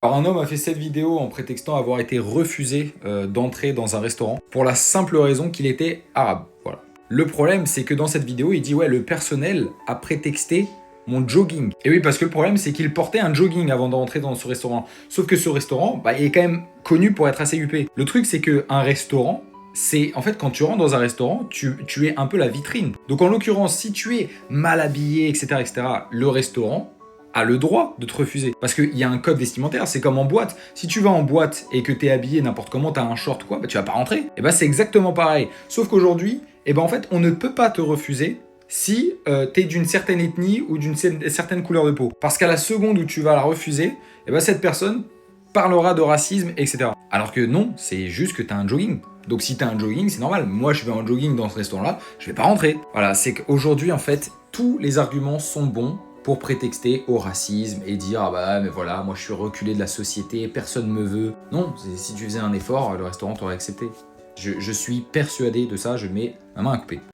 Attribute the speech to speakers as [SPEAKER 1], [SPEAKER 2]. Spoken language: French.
[SPEAKER 1] Alors un homme a fait cette vidéo en prétextant avoir été refusé d'entrer dans un restaurant pour la simple raison qu'il était arabe. Voilà. Le problème, c'est que dans cette vidéo, il dit ouais, le personnel a prétexté mon jogging. Et oui, parce que le problème, c'est qu'il portait un jogging avant d'entrer dans ce restaurant. Sauf que ce restaurant, il est quand même connu pour être assez huppé. Le truc, c'est qu'un restaurant, c'est en fait quand tu rentres dans un restaurant, tu es un peu la vitrine. Donc en l'occurrence, si tu es mal habillé, etc., le restaurant a le droit de te refuser. Parce qu'il y a un code vestimentaire, c'est comme en boîte. Si tu vas en boîte et que t'es habillé n'importe comment, t'as un short quoi, tu vas pas rentrer. Et c'est exactement pareil. Sauf qu'aujourd'hui, en fait, on ne peut pas te refuser si t'es d'une certaine ethnie ou d'une certaine couleur de peau. Parce qu'à la seconde où tu vas la refuser, cette personne parlera de racisme, etc. Alors que non, c'est juste que t'as un jogging. Donc si t'as un jogging, c'est normal. Moi, je vais en jogging dans ce restaurant-là, je vais pas rentrer. Voilà, c'est qu'aujourd'hui, en fait, tous les arguments sont bons pour prétexter au racisme et dire ah bah mais voilà, moi je suis reculé de la société, personne me veut. Non, si tu faisais un effort, le restaurant t'aurait accepté. Je suis persuadé de ça, je mets ma main à couper.